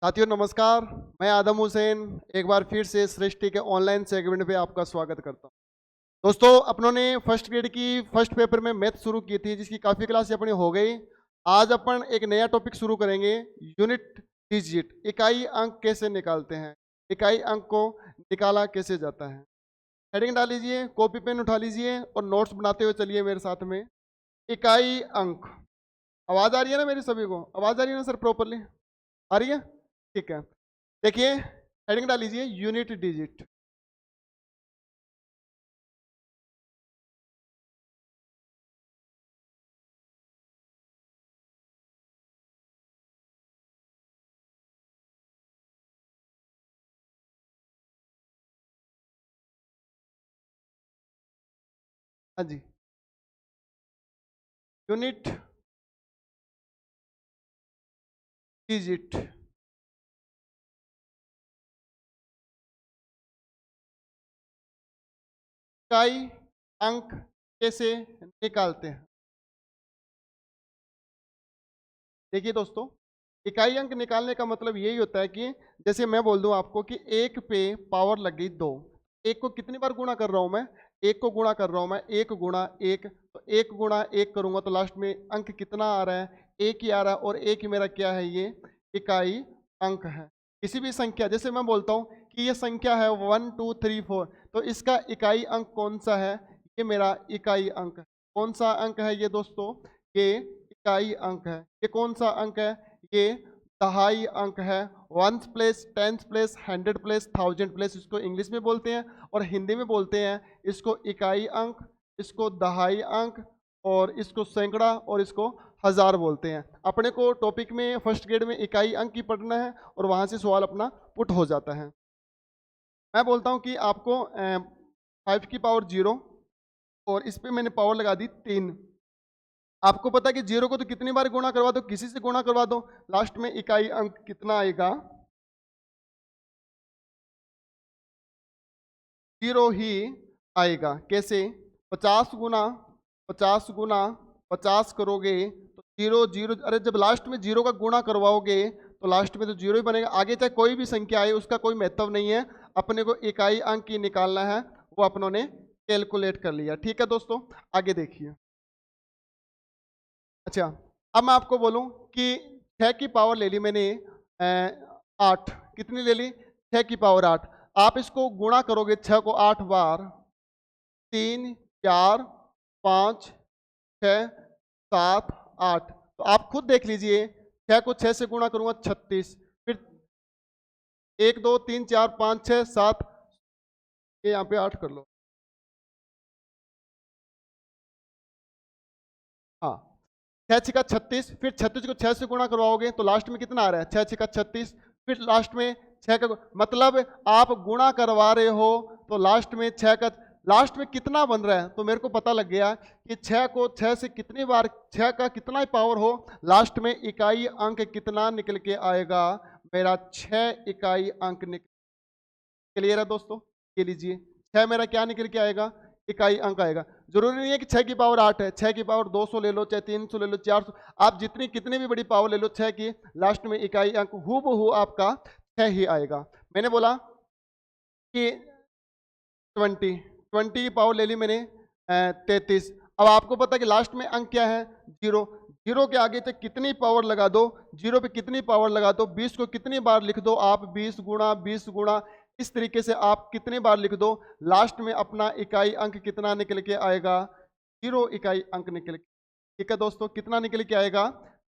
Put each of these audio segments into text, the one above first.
साथियों नमस्कार। मैं आदम हुसैन एक बार फिर से सृष्टि के ऑनलाइन सेगमेंट पे आपका स्वागत करता हूं। दोस्तों अपनों ने फर्स्ट ग्रेड की फर्स्ट पेपर में मैथ शुरू की थी, जिसकी काफ़ी क्लास अपनी हो गई। आज अपन एक नया टॉपिक शुरू करेंगे, यूनिट डिजिट। इकाई अंक कैसे निकालते हैं, इकाई अंक को निकाला कैसे जाता है। हेडिंग डाल लीजिए, कॉपी पेन उठा लीजिए और नोट्स बनाते हुए चलिए मेरे साथ में। इकाई अंक, आवाज़ आ रही है ना मेरी सभी को? आवाज़ आ रही है ना सर? प्रॉपरली आ रही है? ठीक है। देखिए हेडिंग डाल लीजिए, यूनिट डिजिट। हाँ जी, यूनिट डिजिट। इकाई अंक कैसे निकालते हैं। देखिए दोस्तों, इकाई अंक निकालने का मतलब यही होता है कि जैसे मैं बोल दूं आपको कि एक पे पावर लग गई 2, एक को कितनी बार गुणा कर रहा हूं मैं? एक को गुणा कर रहा हूं मैं, एक गुणा एक। तो एक गुणा एक करूंगा तो लास्ट में अंक कितना आ रहा है? एक ही आ रहा है। और एक ही मेरा क्या है? ये इकाई अंक है। किसी भी संख्या, जैसे मैं बोलता हूं कि ये संख्या है 1 2 3 4, तो इसका इकाई अंक कौन सा है? ये मेरा इकाई अंक है। कौन सा अंक है ये दोस्तों? ये इकाई अंक है। ये कौन सा अंक है? ये दहाई अंक है। Ones place, tenth place, hundred place, thousand place, इसको इंग्लिश में बोलते हैं। और हिंदी में बोलते हैं इसको इकाई अंक, इसको दहाई अंक, और इसको सैकड़ा, और इसको हजार बोलते हैं। अपने को टॉपिक में फर्स्ट ग्रेड में इकाई अंक ही पढ़ना है और वहां से सवाल अपना पुट हो जाता है। मैं बोलता हूँ कि आपको 5 की पावर 0, और इस पे मैंने पावर लगा दी 3। आपको पता है कि 0 को तो कितनी बार गुणा करवा दो, किसी से गुणा करवा दो, लास्ट में इकाई अंक कितना आएगा? 0 ही आएगा। कैसे? 50 गुना 50 करोगे तो 0 0, अरे जब लास्ट में 0 का गुणा करवाओगे तो लास्ट में तो 0 ही बनेगा। आगे चाहे कोई भी संख्या आए उसका कोई महत्व नहीं है, अपने को इकाई अंक ही निकालना है। वो अपनों ने कैलकुलेट कर लिया। ठीक है दोस्तों, आगे देखिए। अच्छा, अब मैं आपको बोलूं कि 6 की पावर ले ली मैंने 8। कितनी ले ली? 6 की पावर 8। आप इसको गुणा करोगे 6 को 8 बार, 3 4 5 6 7 8, तो आप खुद देख लीजिए। 6 को 6 से गुणा करूंगा 36, फिर 1 2 3 4 5 6 7, ये यहाँ पे 8 कर लो। हाँ, 6 छिका 36, फिर 36 को 6 से गुणा करवाओगे तो लास्ट में कितना आ रहा है? 6 छिका 36, फिर लास्ट में 6 का, मतलब आप गुणा करवा रहे हो तो लास्ट में 6 का, लास्ट में कितना बन रहा है? तो मेरे को पता लग गया कि 6 को 6 से कितनी बार, 6 का कितना ही पावर हो, लास्ट में इकाई अंक कितना निकल के आएगा? मेरा 6 इकाई अंक निकल। क्लियर है दोस्तों? ये लीजिए, 6 मेरा क्या निकल के आएगा? इकाई अंक आएगा। जरूरी नहीं है कि 6 की पावर 8 है, 6 की पावर 200 ले लो, चाहे 300 ले लो, 400, आप जितनी कितनी भी बड़ी पावर ले लो, 6 की लास्ट में इकाई अंक हूबहू आपका 6 ही आएगा। मैंने बोला कि 20, 20 की पावर ले ली मैंने 33। अब आपको पता है कि लास्ट में अंक क्या है? 0। 0 के आगे तक कितनी पावर लगा दो, 0 पे कितनी पावर लगा दो, 20 को कितनी बार लिख दो आप? 20 गुणा 20 गुणा, इस तरीके से आप कितनी बार लिख दो, लास्ट में अपना इकाई अंक कितना निकल के आएगा? 0 इकाई अंक निकल के। ठीक है दोस्तों, कितना निकल के आएगा?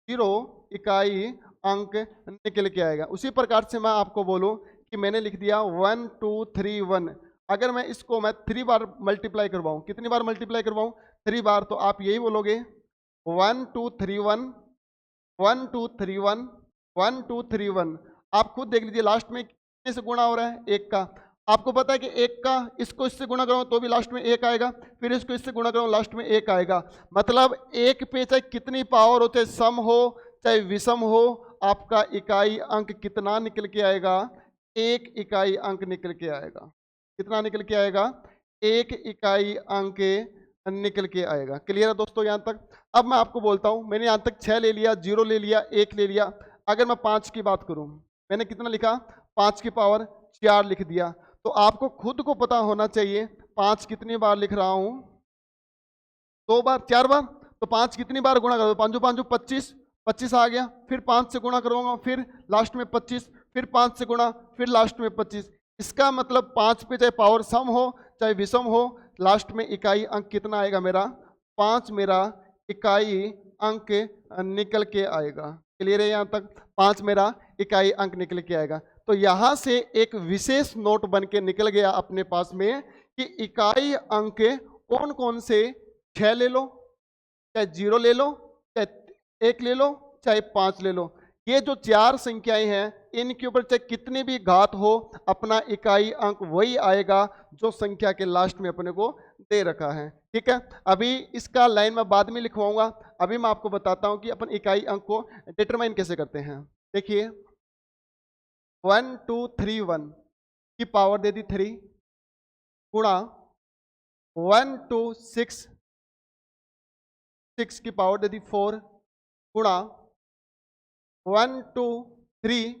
0 इकाई अंक निकल के आएगा। उसी प्रकार से मैं आपको बोलूं कि मैंने लिख दिया 1 2 3 1। अगर मैं इसको 3 बार मल्टीप्लाई करवाऊं, कितनी बार मल्टीप्लाई करवाऊं? 3 बार, तो आप यही बोलोगे 1 2 3 1, 1 2 3 1, 1 2 3 1। आप खुद देख लीजिए लास्ट में कितने से गुणा हो रहा है? 1 का। आपको पता है कि 1 का इसको इससे गुणा करो तो भी लास्ट में 1 आएगा, फिर इसको इससे गुणा करो लास्ट में 1 आएगा। मतलब 1 पे चाहे कितनी पावर हो, चाहे सम हो चाहे विषम हो, आपका इकाई अंक कितना निकल के आएगा? 1 इकाई अंक निकल के आएगा। कितना निकल के आएगा? 1 इकाई अंक निकल के आएगा। क्लियर है दोस्तों यहाँ तक? अब मैं आपको बोलता हूँ, मैंने यहाँ तक 6 ले लिया, 0 ले लिया, 1 ले लिया। अगर मैं 5 की बात करूँ, मैंने कितना लिखा, 5 की पावर 4 लिख दिया। तो आपको खुद को पता होना चाहिए 5 कितनी बार लिख रहा हूं, 2 बार, 4 बार। तो 5 कितनी बार गुणा करोगे, 5 5 25, 25 आ गया, फिर 5 से गुणा करूंगा, फिर लास्ट में 25, फिर 5 से गुणा, फिर लास्ट में 25। इसका मतलब 5 पे चाहे पावर सम हो चाहे विषम हो, लास्ट में इकाई अंक कितना आएगा मेरा, 5 मेरा इकाई अंक निकल के आएगा। क्लियर है यहाँ तक, 5 मेरा इकाई अंक निकल के आएगा। तो यहां से एक विशेष नोट बन के निकल गया अपने पास में कि इकाई अंक कौन कौन से, 6 ले लो, चाहे 0 ले लो, चाहे 1 ले लो, चाहे 5 ले लो। ये जो 4 संख्याएं हैं इनके ऊपर चाहे कितनी भी घात हो, अपना इकाई अंक वही आएगा जो संख्या के लास्ट में अपने को दे रखा है। ठीक है, अभी इसका लाइन मैं बाद में लिखवाऊंगा, अभी मैं आपको बताता हूं कि अपन इकाई अंक को डिटरमाइन कैसे करते हैं। देखिए 1 2 3 1 की पावर दे दी 3 गुणा 1 2 6 6 की पावर दे दी 4 गुणा 1 2 3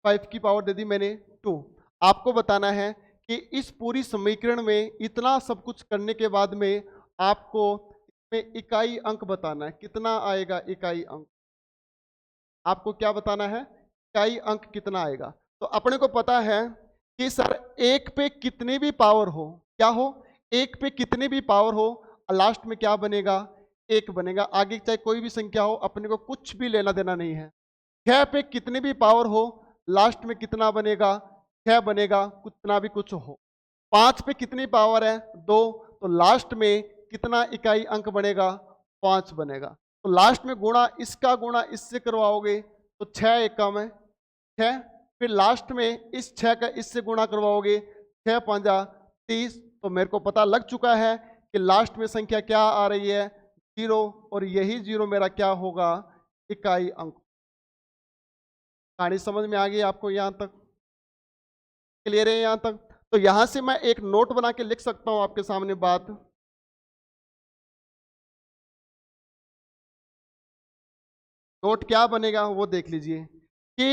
5 की पावर दे दी मैंने 2। आपको बताना है कि इस पूरी समीकरण में इतना सब कुछ करने के बाद में आपको इसमें इकाई अंक बताना है, कितना आएगा इकाई अंक। आपको क्या बताना है, इकाई अंक कितना आएगा। तो अपने को पता है कि सर 1 पे कितनी भी पावर हो, क्या हो, 1 पे कितनी भी पावर हो, लास्ट में क्या बनेगा, 1 बनेगा। आगे चाहे कोई भी संख्या हो, अपने को कुछ भी लेना देना नहीं है। 6 पे कितनी भी पावर हो, लास्ट में कितना बनेगा, 6 बनेगा, कितना भी कुछ हो। 5 पे कितनी पावर है, 2, तो लास्ट में कितना इकाई अंक बनेगा, 5 बनेगा। तो लास्ट में गुणा इसका गुणा इससे करवाओगे तो 6 एकम है 6, फिर लास्ट में इस 6 का इससे गुणा करवाओगे 6 5 30। तो मेरे को पता लग चुका है कि लास्ट में संख्या क्या आ रही है, 0, और यही 0 मेरा क्या होगा, इकाई अंक। कहानी समझ में आ गई आपको यहां तक, क्लियर है यहां तक। तो यहां से मैं एक नोट बना के लिख सकता हूं आपके सामने बात। नोट क्या बनेगा वो देख लीजिए कि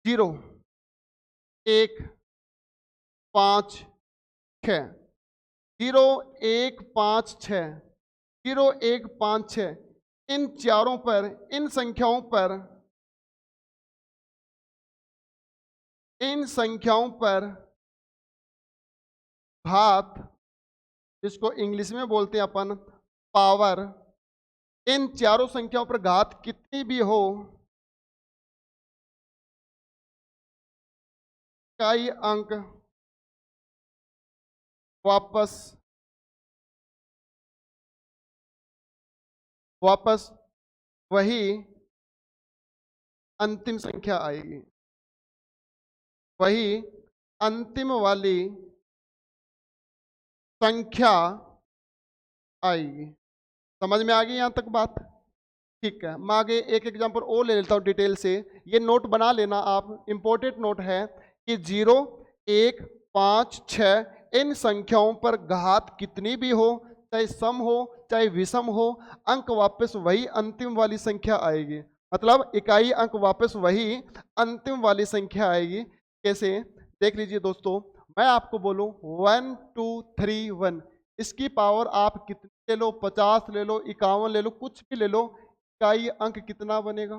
0 1 5 6, 0 1 5 6, 0 1 5 6, इन चारों पर, इन संख्याओं पर, इन संख्याओं पर घात, जिसको इंग्लिश में बोलते हैं अपन पावर, इन चारों संख्याओं पर घात कितनी भी हो, इकाई अंक वापस वही अंतिम संख्या आएगी, वही अंतिम वाली संख्या आएगी। समझ में आ गई यहां तक बात, ठीक है। मैं आगे एक एग्जांपल और ले लेता हूं डिटेल से, ये नोट बना लेना आप, इंपॉर्टेंट नोट है कि 0 1 5 6 इन संख्याओं पर घात कितनी भी हो, चाहे सम हो चाहे विषम हो, अंक वापस वही अंतिम वाली संख्या आएगी। मतलब इकाई अंक वापस वही अंतिम वाली संख्या आएगी। कैसे, देख लीजिए दोस्तों, मैं आपको बोलूं 1 2 3 1, इसकी पावर आप कितनी ले लो, 50 ले लो, 51 ले लो, कुछ भी ले लो, इकाई अंक कितना बनेगा,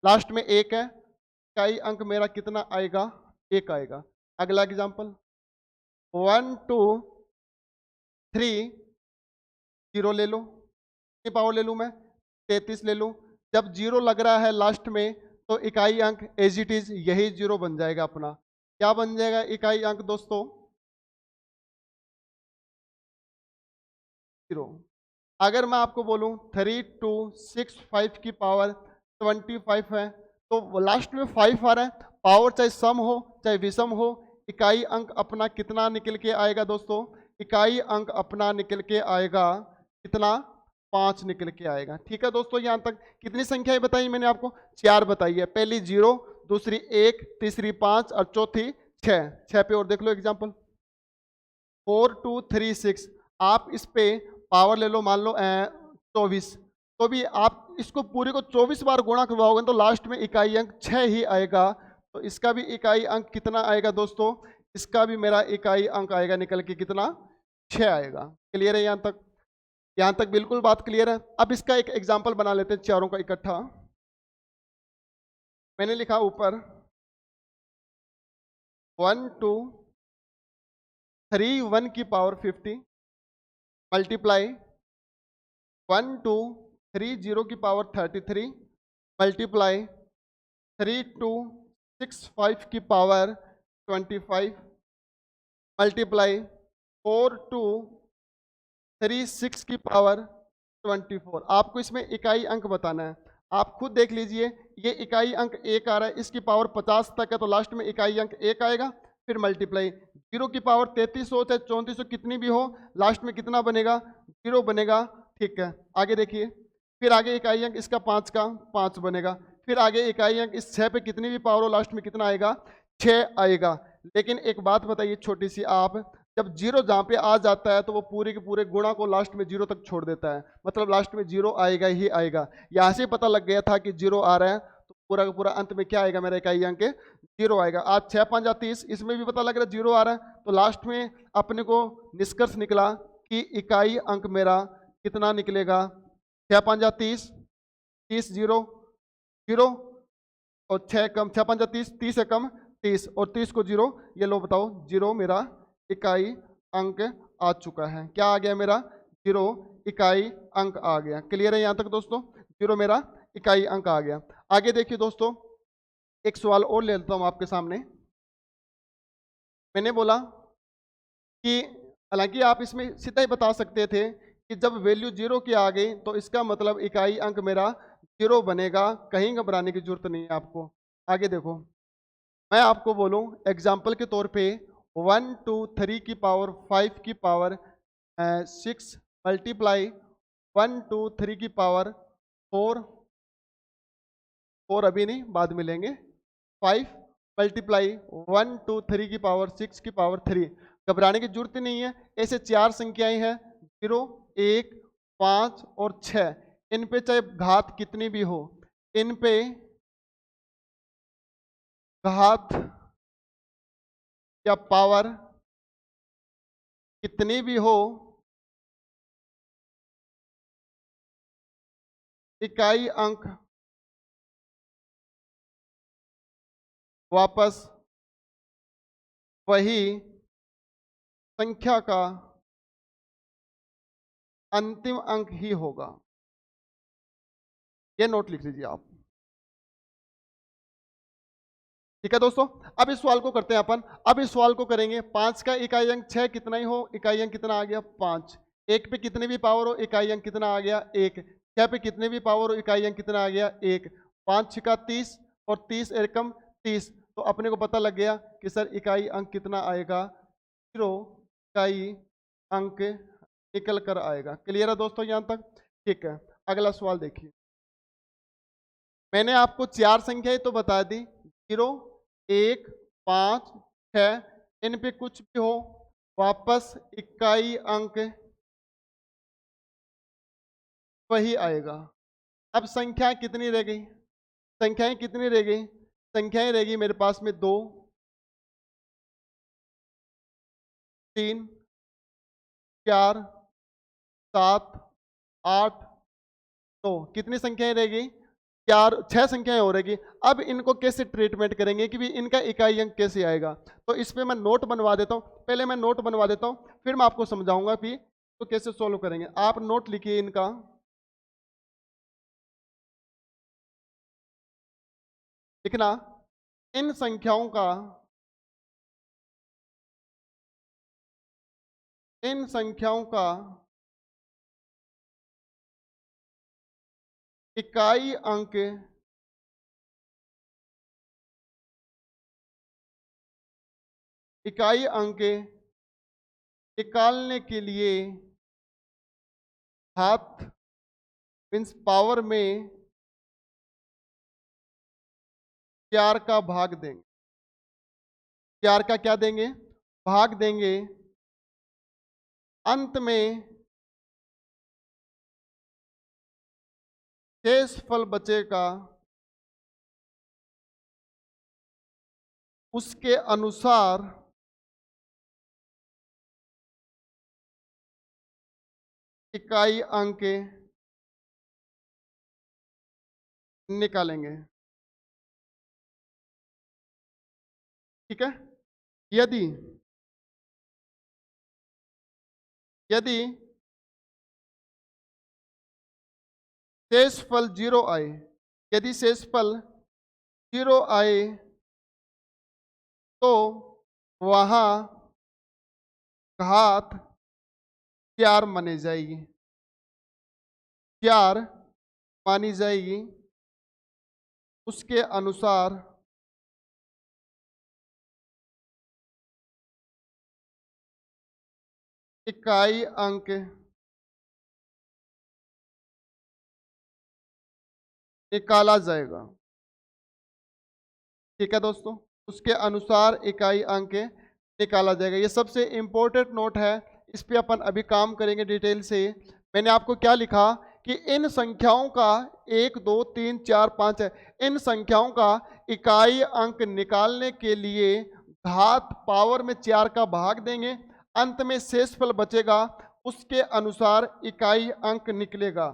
लास्ट में 1 है, इकाई अंक मेरा कितना आएगा, 1 आएगा। अगला एग्जांपल 1 2 3 0 ले लो, कितनी पावर ले लूँ मैं, 33 ले लूँ। जब 0 लग रहा है लास्ट में तो इकाई अंक एज इट इज यही 0 बन जाएगा अपना। क्या बन जाएगा इकाई अंक दोस्तों, 0। अगर मैं आपको बोलूं 3 2 6 5 की पावर 25 है, तो लास्ट में 5 आ रहा है, पावर चाहे सम हो चाहे विषम हो, इकाई अंक अपना कितना निकल के आएगा दोस्तों, इकाई अंक अपना निकल के आएगा कितना, 5 निकल के आएगा। ठीक है दोस्तों, यहां तक कितनी संख्याएं बताई मैंने आपको, 4 बताई है। पहली 0, दूसरी 1, तीसरी 5 और चौथी 6। 6 पे और देख लो एग्जांपल 4 2 3 6। आप इस पे पावर ले लो, मान लो 24, तो भी आप इसको पूरे को 24 बार गुणा करवाओगे तो लास्ट में इकाई अंक 6 ही आएगा। तो इसका भी इकाई अंक कितना आएगा दोस्तों? इसका भी मेरा इकाई अंक आएगा निकल के कितना? 6 आएगा। क्लियर है यहाँ तक? यहाँ तक बिल्कुल बात क्लियर है। अब इसका एक एग्जाम्पल बना लेते हैं चारों का इकट्ठा। मैंने लिखा ऊपर 1 2 3 1 की पावर 50 मल्टीप्लाई 1 2 3 0 की पावर 33 मल्टीप्लाई 3 2 6 5 की पावर 25 मल्टीप्लाई 4 2 3 6 की पावर 24। आपको इसमें इकाई अंक बताना है। आप खुद देख लीजिए, ये इकाई अंक 1 आ रहा है, इसकी पावर 50 तक है तो लास्ट में इकाई अंक 1 आएगा। फिर मल्टीप्लाई 0 की पावर 33 हो चाहे 34 हो, कितनी भी हो, लास्ट में कितना बनेगा? 0 बनेगा। ठीक है, आगे देखिए। फिर आगे इकाई अंक इसका 5 का 5 बनेगा। फिर आगे इकाई अंक इस 6 पे कितनी भी पावर हो, लास्ट में कितना आएगा? 6 आएगा। लेकिन एक बात बताइए छोटी सी, आप जब 0 जहाँ पे आ जाता है तो वो पूरे के पूरे गुणा को लास्ट में 0 तक छोड़ देता है, मतलब लास्ट में 0 आएगा ही आएगा। यहाँ से पता लग गया था कि 0 आ रहा है, तो पूरा का पूरा अंत में क्या आएगा? मेरा इकाई अंक 0 आएगा। आज 6 5 30, इसमें भी पता लग रहा है 0 आ रहा है, तो लास्ट में अपने को निष्कर्ष निकला कि इकाई अंक मेरा कितना निकलेगा? 6 5 30, 30 0 0 और 6 कम 6 5 30, 30 से कम 30 और 30 को 0, ये लो बताओ 0 मेरा इकाई अंक आ चुका है। क्या आ गया मेरा? 0 इकाई अंक आ गया। क्लियर है यहाँ तक दोस्तों? 0 मेरा इकाई अंक आ गया। आगे देखिए दोस्तों, एक सवाल और ले लेता हूँ आपके सामने। मैंने बोला कि हालांकि आप इसमें सीधा ही बता सकते थे कि जब वैल्यू 0 की आ गई तो इसका मतलब इकाई अंक मेरा 0 बनेगा, कहीं घबराने की जरूरत नहीं है आपको। आगे देखो, मैं आपको बोलूं एग्जाम्पल के तौर पे 1 2 3 की पावर 5 की पावर 6 मल्टीप्लाई 1 2 3 की पावर 4 4 अभी नहीं, बाद में लेंगे, 5 मल्टीप्लाई 1 2 3 की पावर 6 की पावर 3। घबराने की जरूरत नहीं है, ऐसे 4 संख्याएं हैं 0 1 5 और 6। इन पे चाहे घात कितनी भी हो, इन पे घात या पावर कितनी भी हो, इकाई अंक वापस वही संख्या का अंतिम अंक ही होगा। ये नोट लिख लीजिए आप। ठीक है दोस्तों, अब इस सवाल को करते हैं अपन। अब इस सवाल को करेंगे 5 का इकाई अंक 6 कितना ही हो, इकाई अंक कितना आ गया? 5। 1 पे कितने भी पावर हो, इकाई अंक कितना आ गया? 1। 6 पे कितने भी पावर हो, इकाई अंक कितना आ गया? 1। 5 6 30 और 30 एकम 30। तो अपने को पता लग गया कि सर इकाई अंक कितना आएगा? 0 इकाई अंक निकल कर आएगा। क्लियर है दोस्तों यहाँ तक? ठीक है, अगला सवाल देखिए। मैंने आपको 4 संख्याएं तो बता दी, 0 1 5 6, इन पे कुछ भी हो वापस इकाई अंक वही आएगा। अब संख्या कितनी रह गई? संख्याएं कितनी रह गई? संख्याएं रह गई मेरे पास में 2 3 4 7 8 9। कितनी संख्याएं रह गई? 4 6 संख्याएं हो रहेगी। अब इनको कैसे ट्रीटमेंट करेंगे कि भी इनका इकाई अंक कैसे आएगा? तो इस पे मैं नोट बनवा देता हूं। पहले मैं नोट बनवा देता हूं, फिर मैं आपको समझाऊंगा भी तो कैसे सोल्व करेंगे। आप नोट लिखिए इनका। लिखना, इन संख्याओं का इन संख्याओं का इकाई अंक निकालने के लिए हाथ मीन्स पावर में 4 का भाग देंगे। 4 का क्या देंगे? भाग देंगे। अंत में शेषफल बचेगा उसके अनुसार इकाई अंक निकालेंगे। ठीक है। यदि यदि शेषफल 0 आए, यदि शेषफल 0 आए तो वहां घात 4 मानी जाएगी, 4 मानी जाएगी। उसके अनुसार इकाई अंक निकाला जाएगा। ठीक है दोस्तों, उसके अनुसार इकाई अंक निकाला जाएगा। ये सबसे इंपॉर्टेंट नोट है, इस पे अपन अभी काम करेंगे डिटेल से। मैंने आपको क्या लिखा कि इन संख्याओं का 1 2 3 4 5 है, इन संख्याओं का इकाई अंक निकालने के लिए घात पावर में 4 का भाग देंगे, अंत में शेषफल बचेगा, उसके अनुसार इकाई अंक निकलेगा।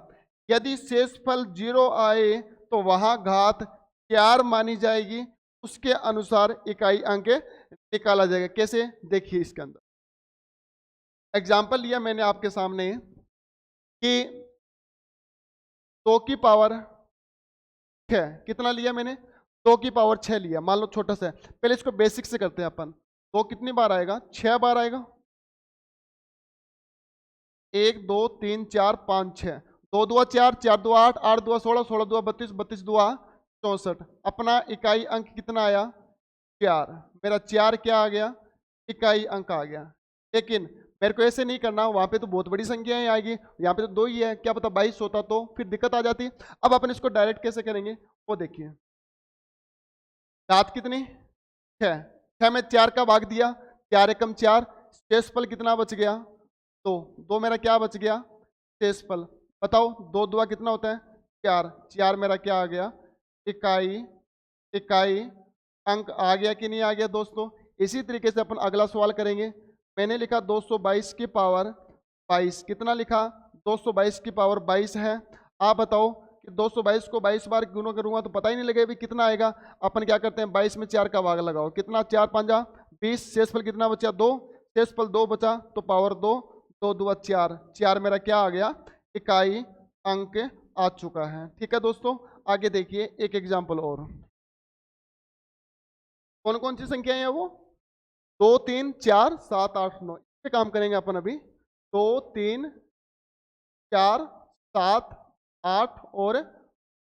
यदि शेषफल 0 आए तो वहां घात 4 मानी जाएगी, उसके अनुसार इकाई अंक निकाला जाएगा। कैसे, देखिए इसके अंदर एग्जाम्पल लिया मैंने आपके सामने कि 2 की पावर 6, कितना लिया मैंने, 2 की पावर 6 लिया, मान लो छोटा सा है। पहले इसको बेसिक से करते हैं अपन। 2 कितनी बार आएगा, 6 बार आएगा। 1 2 3 4 5 6, 2 2 4, 4 2 8, 8 2 16, 16 2 32, 32 2 64। अपना इकाई अंक कितना आया, 4। मेरा 4 क्या आ गया, इकाई अंक आ गया। लेकिन मेरे को ऐसे नहीं करना, वहां पे तो बहुत बड़ी संख्याएं आएगी, यहाँ पे तो 2 ही है, क्या पता 22 होता तो फिर दिक्कत आ जाती। अब अपन इसको डायरेक्ट कैसे करेंगे वो देखिए। घात कितनी, 6, 6 में 4 का भाग दिया, 4 एकम 4, शेषफल कितना बच गया, तो 2 मेरा क्या बच गया, शेषफल। बताओ 2 2 कितना होता है, 4, 4 मेरा क्या आ गया, इकाई इकाई अंक आ गया कि नहीं आ गया दोस्तों। इसी तरीके से अपन अगला सवाल करेंगे। मैंने लिखा 222 की पावर 22, कितना लिखा, 222 की पावर 22 है। आप बताओ कि 222 को 22 बार गुणा करूंगा तो पता ही नहीं लगेगा भी कितना आएगा। अपन क्या करते हैं, 22 में 4 का भाग लगाओ, कितना, 4 5 20, शेषफल कितना बचा, 2, शेषफल 2 बचा तो पावर 2, 2 2 4, 4 मेरा क्या आ गया, इकाई अंक आ चुका है। ठीक है दोस्तों, आगे देखिए एक एग्जाम्पल और। कौन कौन सी संख्याएं हैं वो, 2 3 4 7 8 9, इस पे काम करेंगे अपन अभी। 2 3 4 7 8 और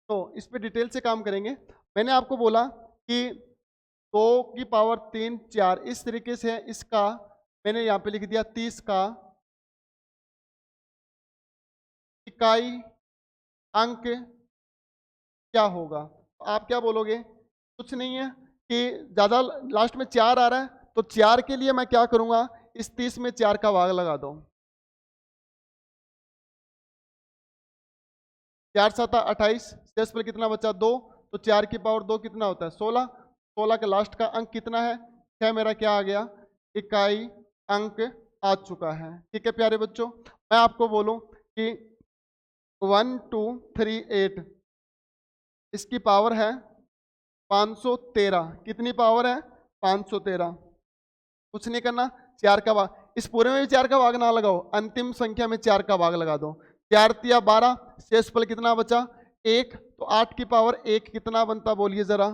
9, इस पे डिटेल से काम करेंगे। मैंने आपको बोला कि 2 की पावर 3 4, इस तरीके से है। इसका मैंने यहाँ पे लिख दिया 30 का इकाई अंक क्या होगा। आप क्या बोलोगे, कुछ नहीं है कि ज्यादा लास्ट में 4 आ रहा है, तो 4 के लिए मैं क्या करूंगा, इस 30 में 4 का भाग लगा दो, 4 7 28, शेषफल कितना बचा, 2, तो 4 की पावर 2 कितना होता है, 16, 16 का लास्ट का अंक कितना है, 6 मेरा क्या आ गया, इकाई अंक आ चुका है। ठीक है प्यारे बच्चों, मैं आपको बोलूं कि 1 2 3 8, इसकी पावर है 513, कितनी पावर है, 513। कुछ नहीं करना, 4 का भाग, इस पूरे में भी 4 का भाग ना लगाओ, अंतिम संख्या में 4 का भाग लगा दो। 4 तिया 12, शेषफल कितना बचा, 1, तो 8 की पावर 1 कितना बनता, बोलिए जरा,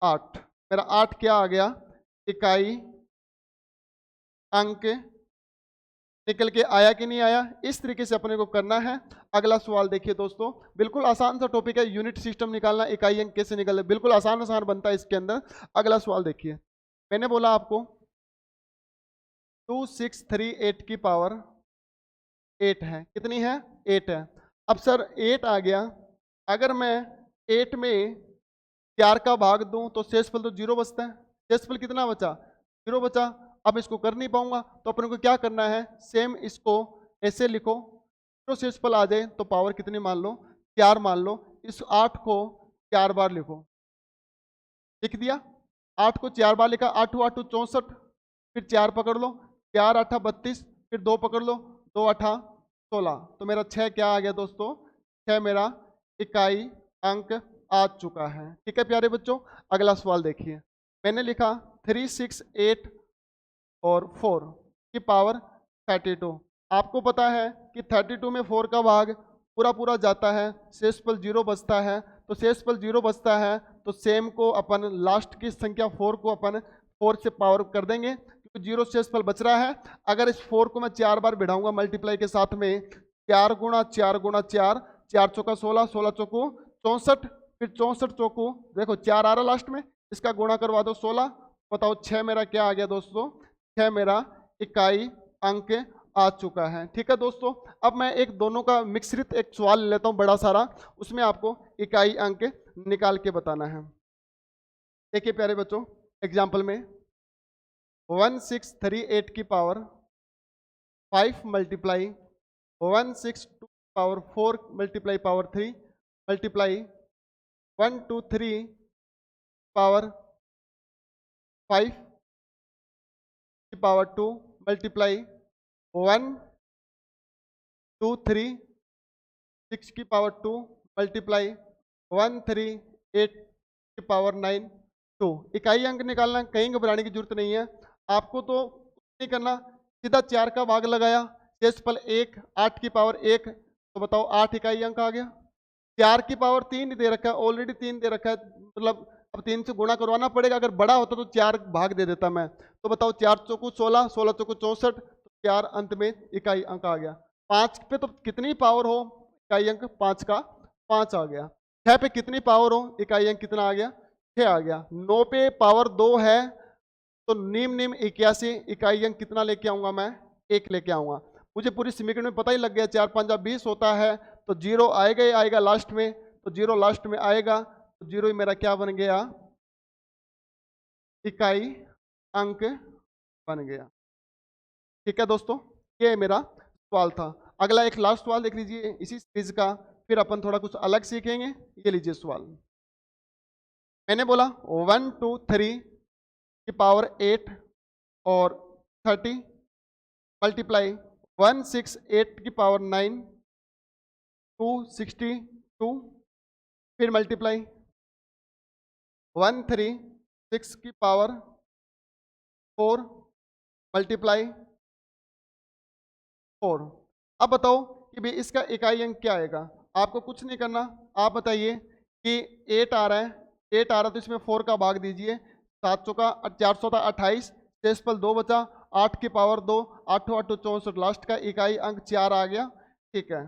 8। मेरा 8 क्या आ गया, इकाई अंक निकल के आया कि नहीं आया। इस तरीके से अपने को करना है। अगला सवाल देखिए दोस्तों, बिल्कुल आसान सा टॉपिक है, यूनिट सिस्टम निकालना, इकाई अंक कैसे निकले, बिल्कुल आसान आसान बनता है इसके अंदर। अगला सवाल देखिए, मैंने बोला आपको 2638 की पावर 8 है, कितनी है, 8 है। अब सर 8 आ गया, अगर मैं 8 में 4 का भाग दूं तो शेषफल तो 0 बचता है, शेषफल कितना बचा, 0 बचा। अब इसको कर नहीं पाऊंगा, तो अपने को क्या करना है, सेम इसको ऐसे लिखो, तो शेषफल आ जाए तो पावर कितनी मान लो, 4 मान लो, इस 8 को 4 बार लिखो, लिख दिया, 8 को 4 बार लिखा, 8 8 64, फिर 4 पकड़ लो, 4 8 32, फिर 2 पकड़ लो, 2 8 16, तो मेरा 6 क्या आ गया दोस्तों, 6 मेरा इकाई अंक आ चुका है। ठीक है प्यारे बच्चों, अगला सवाल देखिए, मैंने लिखा 3 6 8 और 4 की पावर 32। आपको पता है कि 32 में 4 का भाग पूरा पूरा जाता है, शेषफल 0 बचता है, तो शेषफल 0 बचता है तो सेम को अपन लास्ट की संख्या 4 को अपन 4 से पावर कर देंगे, क्योंकि 0 शेषफल बच रहा है। अगर इस 4 को मैं 4 बार बढ़ाऊंगा मल्टीप्लाई के साथ में, 4 गुणा 4 गुणा 4, 4 चौका 16, 16 चौको 64, फिर 64 चौको देखो 4 आ रहा लास्ट में, इसका गुणा करवा दो 16, बताओ 6 मेरा क्या आ गया दोस्तों, 6 मेरा इकाई अंक आ चुका है। ठीक है दोस्तों, अब मैं एक दोनों का मिश्रित एक सवाल ले लेता हूं बड़ा सारा, उसमें आपको इकाई अंक निकाल के बताना है। देखिए प्यारे बच्चों, एग्जाम्पल में 1638 की power 5 multiply 162 power 4 multiply power 3 multiply 123 power 5 की पावर 2 मल्टीप्लाई 123 6 की पावर 2 मल्टीप्लाई 138 की पावर 9 2। इकाई अंक निकालना, कहीं घबराने की जरूरत नहीं है आपको, तो नहीं करना, सीधा 4 का भाग लगाया, शेषफल 1, 8 की पावर 1, तो बताओ 8 इकाई अंक आ गया। 4 की पावर 3 दे रखा है, ऑलरेडी 3 दे रखा है, मतलब अब 3 से गुणा करवाना पड़ेगा, अगर बड़ा होता तो 4 भाग दे देता मैं, तो बताओ 4 चौको 16, 16 चौको 64, तो 4 अंत में इकाई अंक आ गया। 5 पे तो कितनी पावर हो इकाई अंक, 5 का 5 आ गया। 6 पे कितनी पावर हो इकाई अंक कितना आ गया, 6 आ गया। 9 पे पावर 2 है, तो निम्न 81 इकाई अंक कितना लेके आऊंगा मैं, 1 लेके आऊंगा। मुझे पूरी समीकरण में पता ही लग गया, 4 5 20 होता है, तो 0 आएगा ही आएगा लास्ट में, तो 0 लास्ट में आएगा, तो 0 ही मेरा क्या बन गया, इकाई अंक बन गया। ठीक है दोस्तों, ये मेरा सवाल था। अगला एक लास्ट सवाल देख लीजिए इसी सीरीज का, फिर अपन थोड़ा कुछ अलग सीखेंगे। ये लीजिए सवाल, मैंने बोला 1 2 3 की पावर 8 और 30 मल्टीप्लाई 168 की पावर 9 262, फिर मल्टीप्लाई 136 की पावर 4 मल्टीप्लाई 4। अब बताओ कि भाई इसका इकाई अंक क्या आएगा। आपको कुछ नहीं करना, आप बताइए कि 8 आ रहा है, 8 आ रहा है तो इसमें 4 का भाग दीजिए, 7 चौका 4 28, शेषफल 2 बचा, 8 की पावर 2, 8 8 64, लास्ट का इकाई अंक 4 आ गया। ठीक है,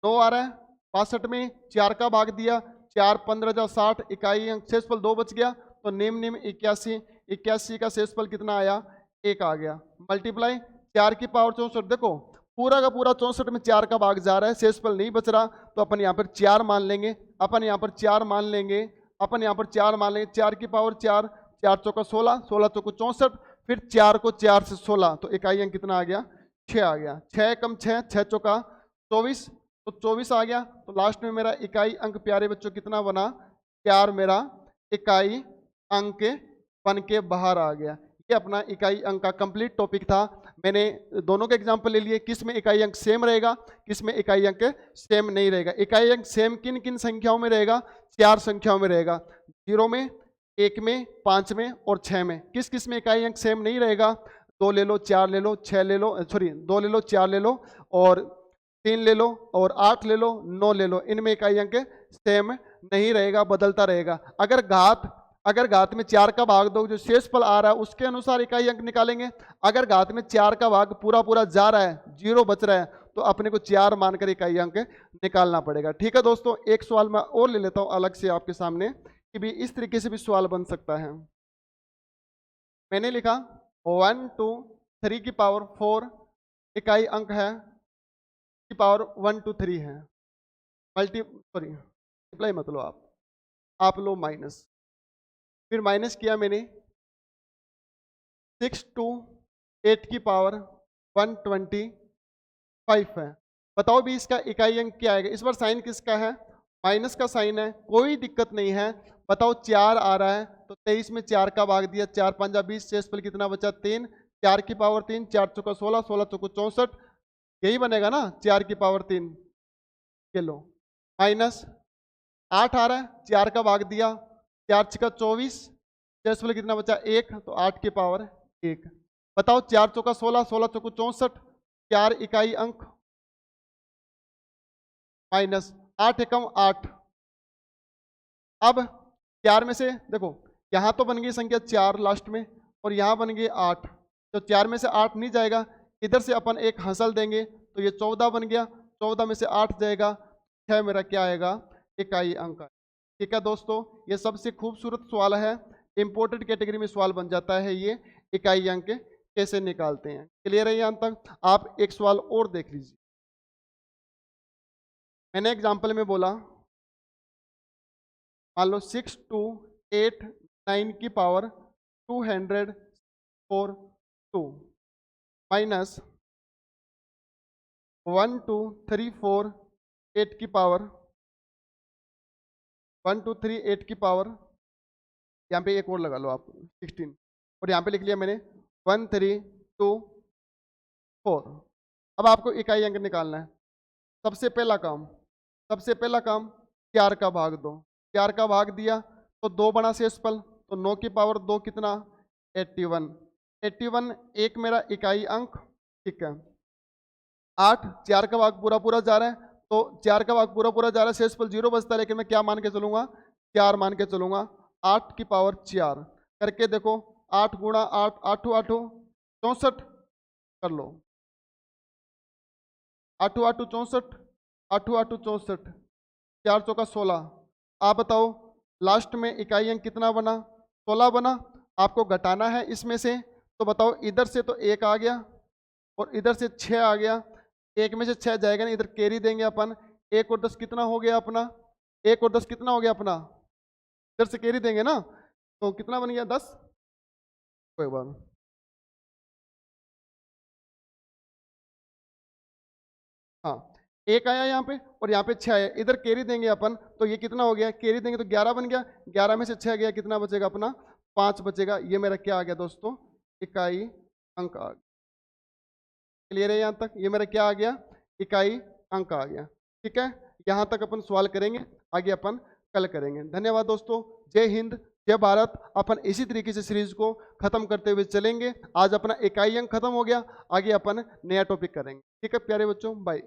9 आ रहा है, 62 में 4 का भाग दिया, 4 15 60, इकाई अंक शेषफल 2 बच गया, तो निम्न 81, 81 का शेषफल कितना आया, 1 आ गया। मल्टीप्लाई 4 की पावर 64, देखो पूरा का पूरा 64 में 4 का भाग जा रहा है, शेषफल नहीं बच रहा, तो अपन यहाँ पर 4 मान लेंगे, अपन यहाँ पर 4 मान लेंगे, अपन यहाँ पर 4 मान लेंगे। 4 की पावर 4, 4 चौका 16, 16 चौको 64, फिर 4 को 4 से 16, तो इकाई अंक कितना आ गया, 6 आ गया। 6 कम 6, 6 चौका 24, तो 24 आ गया। तो लास्ट में मेरा इकाई अंक प्यारे बच्चों कितना बना, 4 मेरा इकाई अंक बन के बाहर आ गया। ये अपना इकाई अंक का कंप्लीट टॉपिक था। मैंने दोनों के एग्जांपल ले लिए, किस में इकाई अंक सेम रहेगा, किस में इकाई अंक सेम नहीं रहेगा। इकाई अंक सेम किन किन संख्याओं में रहेगा, 4 संख्याओं में रहेगा, 0 में, 1 में, 5 में और 6 में। किस किस में इकाई अंक सेम नहीं रहेगा, 2 ले लो, 4 ले लो, 6 ले लो, सॉरी 2 ले लो, 4 ले लो और 3 ले लो और 8 ले लो, 9 ले लो, इनमें इकाई अंक सेम नहीं रहेगा, बदलता रहेगा। अगर घात में 4 का भाग दो, जो शेषफल आ रहा है उसके अनुसार इकाई अंक निकालेंगे। अगर घात में 4 का भाग पूरा पूरा जा रहा है, 0 बच रहा है, तो अपने को 4 मानकर इकाई अंक निकालना पड़ेगा। ठीक है दोस्तों, एक सवाल मैं और ले लेता हूं अलग से आपके सामने, कि भी इस तरीके से भी सवाल बन सकता है। मैंने लिखा 1 2 3 की पावर 4 इकाई अंक है, की पावर 1 2 3 है, मल्टीप्लाई मत लो आप लो माइनस, फिर माइनस किया मैंने 6 2 8 की पावर 125 है। बताओ भी इसका इकाई अंक क्या आएगा। इस बार साइन किसका है, माइनस का साइन है, कोई दिक्कत नहीं है। बताओ 4 आ रहा है तो 23 में 4 का भाग दिया, 4 पंजा 20, शेषफल कितना बचा 3, 4 की पावर 3, 4 चौका 16, 16 चौको 64, यही बनेगा ना 4 की पावर 3 किलो। माइनस 8 आ रहा है, 4 का भाग दिया, 4 छक्का 24, शेषफल कितना बचा 1, तो 8 की पावर 1। बताओ 4 चौका 16, 16 चौको 64, 4 इकाई अंक, माइनस 8 एकम 8। अब 4 में से देखो, यहाँ तो बन गई संख्या 4 लास्ट में, और यहाँ बन गई 8, तो 4 में से 8 नहीं जाएगा, इधर से अपन एक हंसल देंगे तो ये 14 बन गया, 14 में से 8 जाएगा, 6 मेरा क्या आएगा, इकाई अंक। ठीक है दोस्तों, ये सबसे खूबसूरत सवाल है, इंपोर्टेड कैटेगरी में सवाल बन जाता है ये, इकाई अंक कैसे निकालते हैं। क्लियर है यहाँ तक? आप एक सवाल और देख लीजिए। मैंने एग्जाम्पल में बोला, मान लो 6 2 8 9 की पावर 204 2 माइनस 1 2 3 4 8 की पावर 1 2 3 8 की पावर, यहाँ पे एक और लगा लो आप 16, और यहाँ पे लिख लिया मैंने 1 3 2 4। अब आपको इकाई अंक निकालना है। सबसे पहला काम 4 का भाग दो, 4 का भाग दिया तो 2 बना शेषफल, तो 9 की पावर 2 कितना 81, 81 एक मेरा इकाई अंक। ठीक है, 8 4 का भाग पूरा पूरा जा रहा है, तो 4 का भाग पूरा पूरा जा रहा है, शेषफल 0 बचता है, लेकिन मैं क्या मान के चलूंगा, 4 मान के चलूंगा। 8 की पावर 4 करके देखो, 8 गुणा 8 8 8 64 कर लो, 8 8 64 8 8 64, 4 चौका 16। आप बताओ लास्ट में इकाई अंक कितना बना, 16 बना। आपको घटाना है इसमें से, तो बताओ इधर से तो 1 आ गया और इधर से 6 आ गया, 1 में से 6 जाएगा नहीं, इधर कैरी देंगे अपन, 1 और 10 कितना हो गया अपना, 1 और 10 कितना हो गया अपना, इधर से कैरी देंगे ना, तो कितना बन गया 10। कोई बात नहीं, हाँ 1 आया यहाँ पे और यहाँ पे 6 आया, इधर कैरी देंगे अपन, तो ये कितना हो गया, कैरी देंगे तो 11 बन गया, 11 में से 6 गया, कितना बचेगा अपना 5 बचेगा। ये मेरा क्या आ गया दोस्तों, इकाई अंक आ गया। क्लियर है यहाँ तक? ये मेरा क्या आ गया, इकाई अंक आ गया। ठीक है, यहाँ तक अपन सवाल करेंगे, आगे अपन कल करेंगे। धन्यवाद दोस्तों, जय हिंद जय भारत। अपन इसी तरीके से सीरीज को खत्म करते हुए चलेंगे। आज अपना इकाई अंक खत्म हो गया, आगे अपन नया टॉपिक करेंगे। ठीक है प्यारे बच्चों, बाय।